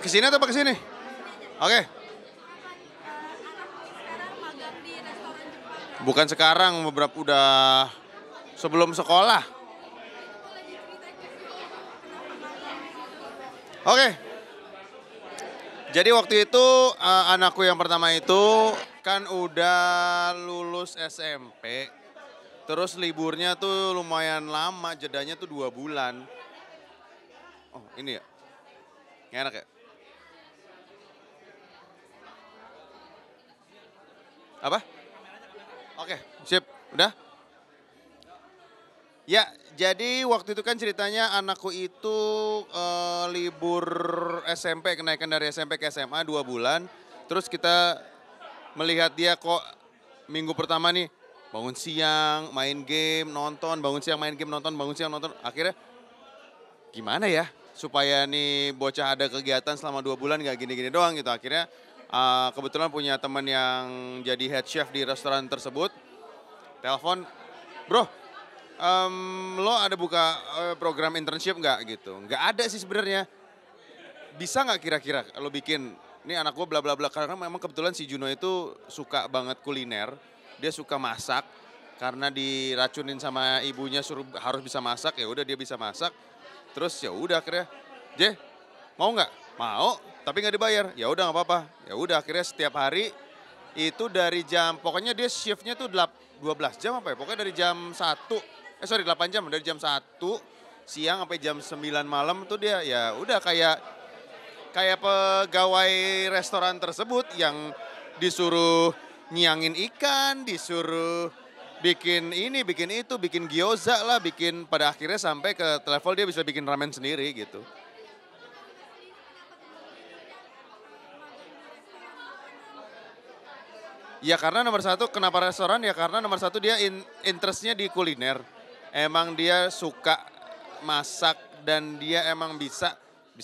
Kesini atau apa kesini? Oke. Bukan sekarang, beberapa udah sebelum sekolah. Oke. Jadi waktu itu anakku yang pertama itu kan udah lulus SMP. Terus liburnya tuh lumayan lama, jedanya tuh 2 bulan. Oh ini ya? Nggak enak ya? Apa? Oke, sip. Udah? Ya, jadi waktu itu kan ceritanya anakku itu libur SMP, kenaikan dari SMP ke SMA 2 bulan. Terus kita melihat dia kok minggu pertama nih bangun siang, main game, nonton, bangun siang, main game, nonton, bangun siang, nonton. Akhirnya gimana ya supaya nih bocah ada kegiatan selama 2 bulan nggak gini-gini doang gitu. Akhirnya kebetulan punya teman yang jadi head chef di restoran tersebut. Telepon, bro, lo ada buka program internship nggak gitu? Nggak ada sih sebenarnya. Bisa nggak kira-kira lo bikin, ini anak gue bla bla bla. Karena memang kebetulan si Juno itu suka banget kuliner. Dia suka masak, karena diracunin sama ibunya suruh harus bisa masak, ya udah dia bisa masak. Terus ya udah akhirnya, J, mau nggak? Mau, tapi nggak dibayar. Ya udah nggak apa-apa. Ya udah akhirnya setiap hari itu dari jam, pokoknya dia shiftnya tuh 12 jam apa ya? Pokoknya dari jam 1, 8 jam, dari jam 1 siang sampai jam 9 malam tuh dia ya udah kayak pegawai restoran tersebut yang disuruh nyiangin ikan, disuruh bikin ini, bikin itu, bikin gyoza lah, bikin pada akhirnya sampai ke level dia bisa bikin ramen sendiri gitu. Ya karena nomor satu, kenapa restoran? Ya karena nomor satu dia interestnya di kuliner. Emang dia suka masak dan dia emang bisa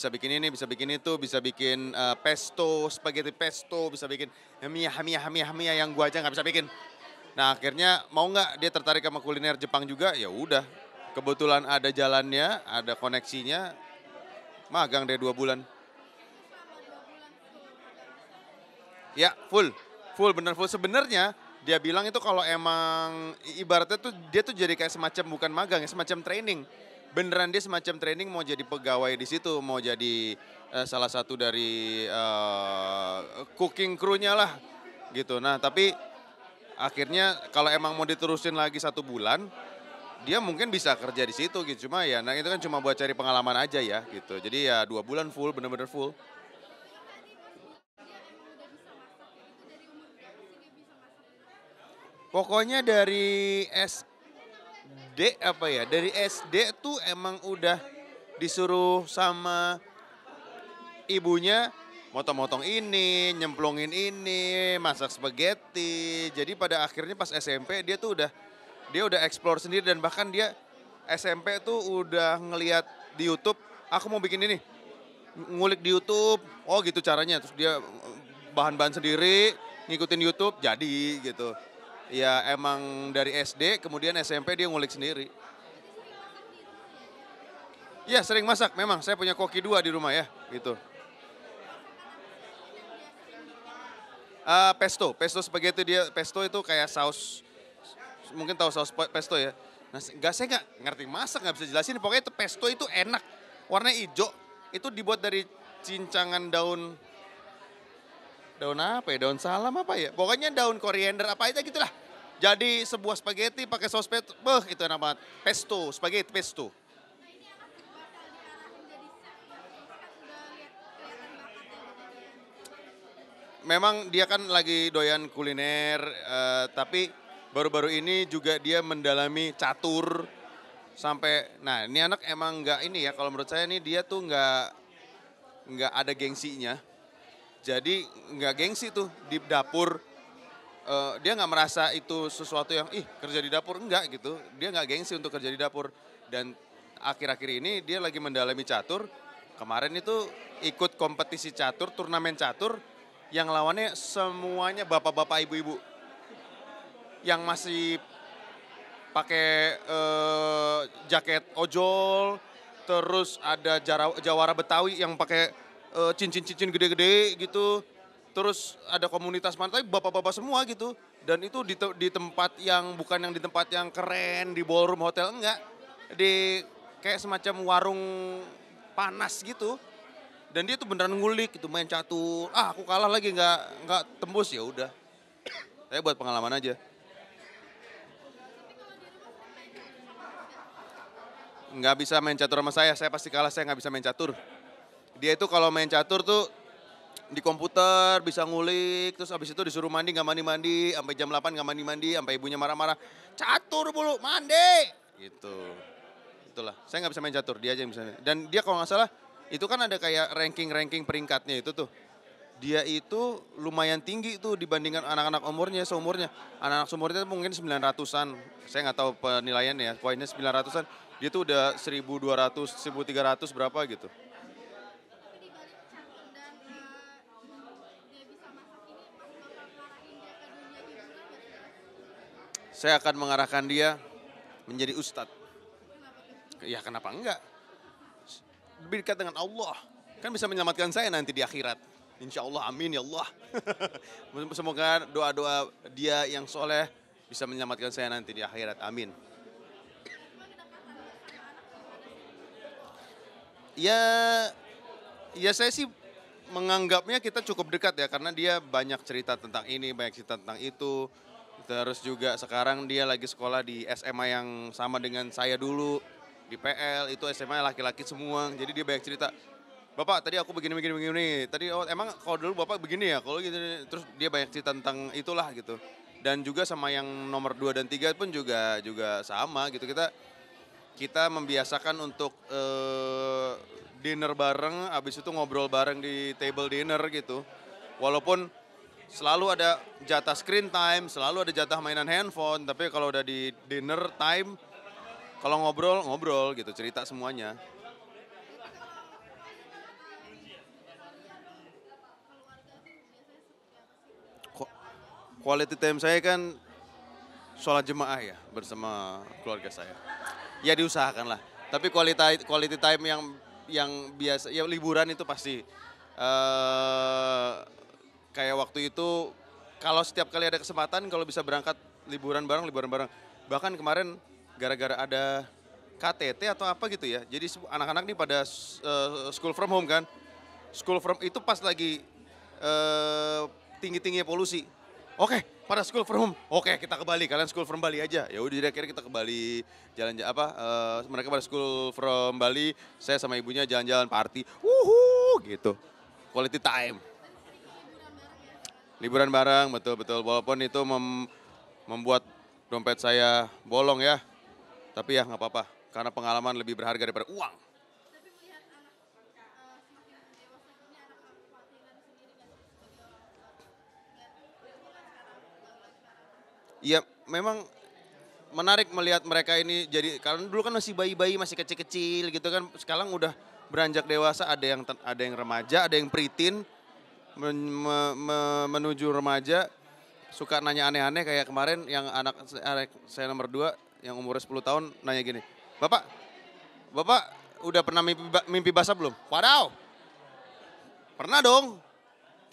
bikin ini, bisa bikin itu, bisa bikin pesto, spaghetti pesto, bisa bikin hamia, hamia, hamia, hamia yang gua aja nggak bisa bikin. Nah akhirnya mau nggak dia tertarik sama kuliner Jepang juga, ya udah. Kebetulan ada jalannya, ada koneksinya, magang deh 2 bulan. Ya full, full bener full. Sebenarnya dia bilang itu kalau emang ibaratnya tuh dia tuh jadi kayak semacam bukan magang ya, semacam training. Beneran dia semacam training mau jadi pegawai di situ, mau jadi salah satu dari cooking crew-nya lah gitu. Nah tapi akhirnya kalau emang mau diterusin lagi 1 bulan, dia mungkin bisa kerja di situ gitu. Cuma ya, nah itu kan cuma buat cari pengalaman aja ya gitu. Jadi ya 2 bulan full, bener-bener full. Pokoknya dari SD apa ya, dari SD tuh emang udah disuruh sama ibunya motong-motong ini, nyemplungin ini, masak spaghetti. Jadi pada akhirnya pas SMP dia udah explore sendiri dan bahkan dia SMP tuh udah ngeliat di YouTube, aku mau bikin ini, ngulik di YouTube, oh gitu caranya. Terus dia bahan-bahan sendiri, ngikutin YouTube, jadi gitu. Ya emang dari SD, kemudian SMP dia ngulik sendiri. Ya sering masak, memang saya punya koki 2 di rumah ya, gitu. Pesto, pesto spaghetti dia, pesto itu kayak saus, mungkin tahu saus pesto ya. Nah, saya nggak ngerti masak, nggak bisa jelasin. Pokoknya itu pesto itu enak, warnanya hijau. Itu dibuat dari cincangan daun, daun apa ya, daun salam apa ya. Pokoknya daun koriander apa aja gitulah. Jadi sebuah spaghetti pakai saus pesto, itu enak banget. Pesto, spaghetti pesto. Memang dia kan lagi doyan kuliner, tapi baru-baru ini juga dia mendalami catur sampai, nah ini anak emang nggak ini ya, kalau menurut saya nih dia tuh nggak ada gengsinya. Jadi nggak gengsi tuh di dapur, dia nggak merasa itu sesuatu yang kerja di dapur, enggak gitu. Dia nggak gengsi untuk kerja di dapur dan akhir-akhir ini dia lagi mendalami catur. Kemarin itu ikut kompetisi catur, turnamen catur yang lawannya semuanya bapak-bapak ibu-ibu yang masih pakai jaket ojol, terus ada jawara Betawi yang pakai cincin-cincin gede-gede gitu. Terus ada komunitas pantai bapak-bapak semua gitu. Dan itu di tempat yang bukan yang di tempat yang keren, di ballroom hotel, enggak. Di kayak semacam warung panas gitu. Dan dia tuh beneran ngulik gitu, main catur. Ah, aku kalah lagi nggak tembus, ya udah. Saya buat pengalaman aja. Nggak bisa main catur sama saya pasti kalah, saya nggak bisa main catur. Dia itu kalau main catur tuh di komputer bisa ngulik, terus abis itu disuruh mandi nggak mandi-mandi, sampai jam 8 nggak mandi-mandi, sampai ibunya marah-marah, catur mulu, mandi! Gitu. Itulah, saya nggak bisa main catur, dia aja yang bisa. Dan dia kalau nggak salah, itu kan ada kayak ranking-ranking peringkatnya itu tuh. Dia itu lumayan tinggi tuh dibandingkan anak-anak umurnya, seumurnya. Anak-anak seumurnya mungkin 900-an, saya nggak tahu penilaiannya ya, poinnya 900-an. Dia tuh udah 1.200, 1.300 berapa gitu. Saya akan mengarahkan dia menjadi ustadz. Ya kenapa enggak? Lebih dekat dengan Allah. Kan bisa menyelamatkan saya nanti di akhirat. Insya Allah, amin ya Allah. Semoga doa-doa dia yang soleh bisa menyelamatkan saya nanti di akhirat, amin. Ya, ya saya sih menganggapnya kita cukup dekat ya, karena dia banyak cerita tentang ini, banyak cerita tentang itu. Terus juga sekarang dia lagi sekolah di SMA yang sama dengan saya dulu, di PL, itu SMA laki-laki semua. Jadi dia banyak cerita, Bapak tadi aku begini. Tadi oh, emang kalau dulu Bapak begini ya, kalau gitu. Terus dia banyak cerita tentang itulah gitu. Dan juga sama yang nomor 2 dan 3 pun juga sama gitu. Kita membiasakan untuk dinner bareng, abis itu ngobrol bareng di table dinner gitu. Walaupun selalu ada jatah screen time, selalu ada jatah mainan handphone, tapi kalau udah di dinner time, kalau ngobrol gitu, cerita semuanya. Quality time saya kan sholat jemaah ya bersama keluarga saya. Ya diusahakan lah. Tapi quality time yang biasa, ya liburan itu pasti. Kayak waktu itu, kalau setiap kali ada kesempatan, kalau bisa berangkat liburan bareng. Bahkan kemarin gara-gara ada KTT atau apa gitu ya. Jadi anak-anak nih pada school from home kan. School from itu pas lagi tinggi-tingginya polusi. Oke, pada school from home. Oke, kita ke Bali. Kalian school from Bali aja. Ya udah, jadi akhirnya kita ke Bali jalan mereka pada school from Bali, saya sama ibunya jalan-jalan party. Gitu. Quality time. Liburan bareng, betul-betul. Walaupun itu membuat dompet saya bolong ya. Tapi ya nggak apa-apa, karena pengalaman lebih berharga daripada uang. Iya, memang menarik melihat mereka ini jadi, karena dulu kan masih bayi-bayi, masih kecil-kecil gitu kan. Sekarang udah beranjak dewasa, ada yang remaja, ada yang preteen menuju remaja, suka nanya aneh-aneh. Kayak kemarin yang anak saya nomor 2 yang umurnya 10 tahun nanya gini, Bapak udah pernah mimpi basah belum? Wadaw, pernah dong.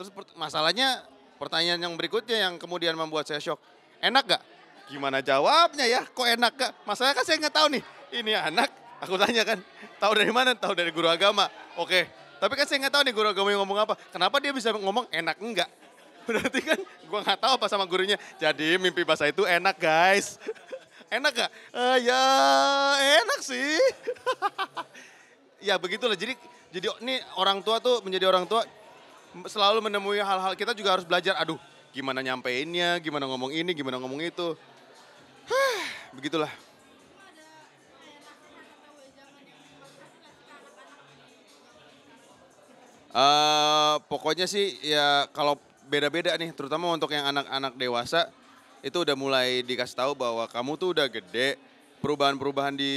Terus masalahnya pertanyaan yang berikutnya yang kemudian membuat saya shock, enak gak? Gimana jawabnya ya, kok enak gak? Masalahnya kan saya nggak tahu nih, ini anak, aku tanya kan, tahu dari mana? Tahu dari guru agama. Oke, tapi kan saya nggak tahu nih guru agama yang ngomong apa. Kenapa dia bisa ngomong enak enggak? Berarti kan gua nggak tahu apa sama gurunya. Jadi mimpi basah itu enak guys. Enak gak? Ya enak sih. Ya begitulah, jadi ini orang tua tuh, menjadi orang tua selalu menemui hal-hal, kita juga harus belajar, aduh gimana nyampeinnya, gimana ngomong ini, gimana ngomong itu. Begitulah. Pokoknya sih ya kalau beda-beda nih, terutama untuk yang anak-anak dewasa, itu udah mulai dikasih tahu bahwa kamu tuh udah gede, perubahan-perubahan di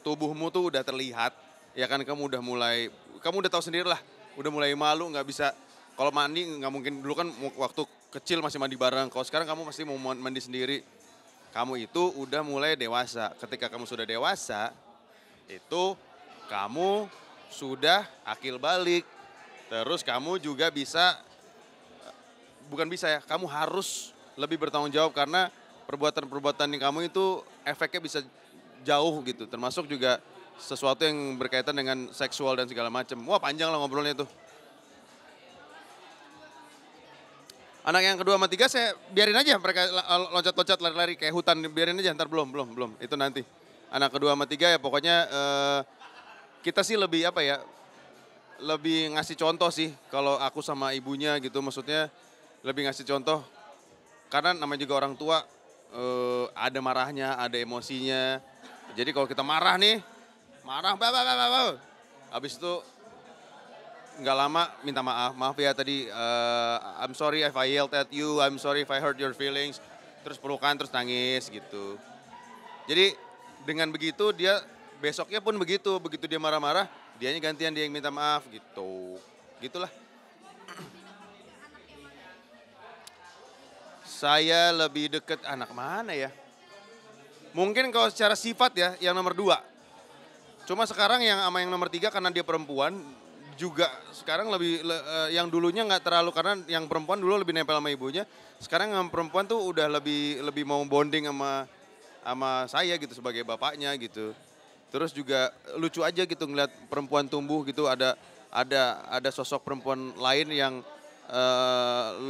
tubuhmu tuh udah terlihat, ya kan. Kamu udah tahu sendiri lah, udah mulai malu, nggak bisa, kalau mandi nggak mungkin, dulu kan waktu kecil masih mandi bareng, kalau sekarang kamu pasti mau mandi sendiri. Kamu itu udah mulai dewasa, ketika kamu sudah dewasa, itu kamu sudah akil balik. Terus kamu juga bisa, bukan bisa ya, kamu harus lebih bertanggung jawab karena perbuatan-perbuatan yang kamu itu efeknya bisa jauh gitu. Termasuk juga sesuatu yang berkaitan dengan seksual dan segala macam. Wah panjang lah ngobrolnya tuh. Anak yang kedua sama tiga saya biarin aja mereka loncat-loncat lari-lari kayak hutan, biarin aja ntar belum itu nanti. Anak kedua sama tiga ya pokoknya kita sih lebih apa ya, lebih ngasih contoh sih kalau aku sama ibunya gitu, maksudnya lebih ngasih contoh karena namanya juga orang tua ada marahnya, ada emosinya. Jadi kalau kita marah nih, marah, habis itu nggak lama minta maaf, maaf ya tadi I'm sorry if I yelled at you, I'm sorry if I hurt your feelings. Terus pelukan, terus nangis gitu. Jadi dengan begitu dia besoknya pun begitu, begitu dia marah-marah, dianya gantian dia yang minta maaf gitu. Gitulah. Saya lebih deket anak mana ya? Mungkin kalau secara sifat ya yang nomor 2. Cuma sekarang yang sama yang nomor 3 karena dia perempuan juga sekarang lebih yang dulunya nggak terlalu karena yang perempuan dulu lebih nempel sama ibunya. Sekarang yang perempuan tuh udah lebih mau bonding sama saya gitu sebagai bapaknya gitu. Terus juga lucu aja gitu ngeliat perempuan tumbuh gitu, ada sosok perempuan lain yang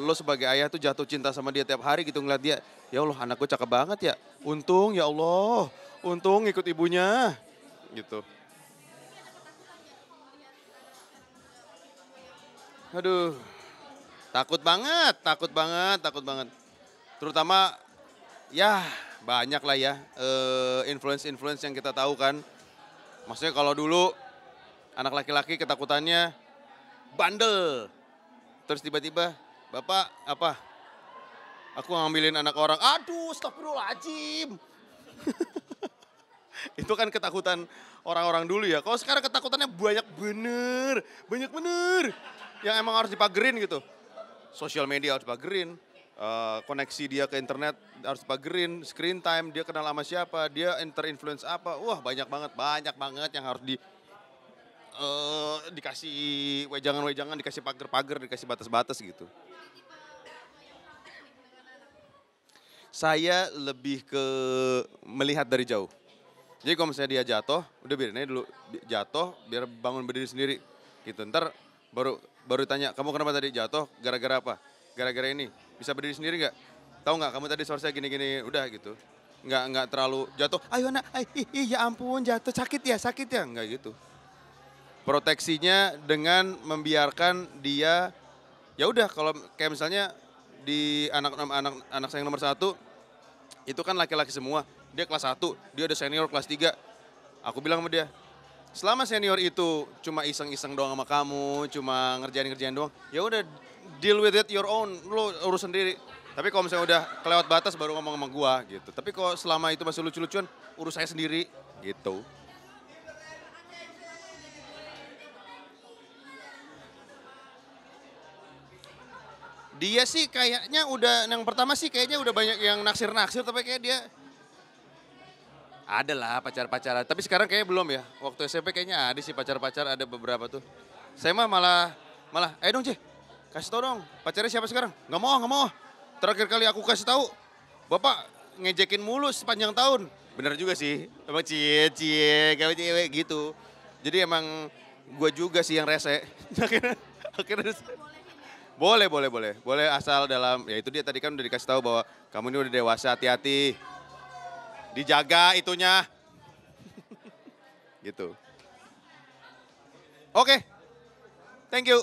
lo sebagai ayah tuh jatuh cinta sama dia tiap hari gitu ngeliat dia. Ya Allah anakku cakep banget ya. Untung ya Allah, untung ikut ibunya gitu. Aduh, takut banget, takut banget, takut banget. Terutama ya banyak lah ya influence-influence yang kita tahu kan. Maksudnya kalau dulu anak laki-laki ketakutannya bandel. Terus tiba-tiba, Bapak apa? Aku ngambilin anak orang. Aduh, astagfirullahaladzim. Itu kan ketakutan orang-orang dulu ya. Kalau sekarang ketakutannya banyak bener. Banyak bener. Yang emang harus dipagerin gitu. Sosial media harus dipagerin. Koneksi dia ke internet harus dipagerin. Screen time, dia kenal sama siapa. Dia terinfluence apa. Wah banyak banget yang harus dikasih wejangan-wejangan, dikasih pagar-pagar, dikasih batas-batas gitu. Saya lebih ke melihat dari jauh. Jadi kalau misalnya dia jatuh, udah biarin aja dulu jatuh biar bangun berdiri sendiri. Gitu. Ntar baru tanya, kamu kenapa tadi jatuh? Gara-gara apa? Gara-gara ini. Bisa berdiri sendiri nggak? Tahu nggak kamu tadi suara saya gini-gini, udah gitu. Nggak terlalu jatuh, ayo nak, ya ampun jatuh, sakit ya, nggak gitu. Proteksinya dengan membiarkan dia, ya udah kalau kayak misalnya di anak saya yang nomor 1, itu kan laki-laki semua. Dia kelas 1, dia udah senior kelas 3. Aku bilang sama dia, selama senior itu cuma iseng-iseng doang sama kamu, cuma ngerjain doang, ya udah deal with it your own, lo urus sendiri. Tapi kalau misalnya udah kelewat batas baru ngomong sama gua gitu. Tapi kalau selama itu masih lucu-lucuan, urus saya sendiri gitu. Dia sih kayaknya udah, yang pertama sih kayaknya udah banyak yang naksir-naksir, tapi kayak dia ada lah pacar-pacaran. Tapi sekarang kayaknya belum ya. Waktu SMP kayaknya ada sih pacar-pacar, ada beberapa tuh. Saya mah malah, ayo dong Cie, kasih tau dong, pacarnya siapa sekarang? Nggak mau. Terakhir kali aku kasih tahu, Bapak ngejekin mulu sepanjang tahun. Bener juga sih, emang cie, kayak cewek gitu. Jadi emang gue juga sih yang rese. akhirnya Boleh asal dalam, ya itu dia tadi kan udah dikasih tahu bahwa kamu ini udah dewasa, hati-hati. Dijaga itunya. Gitu. Oke, thank you.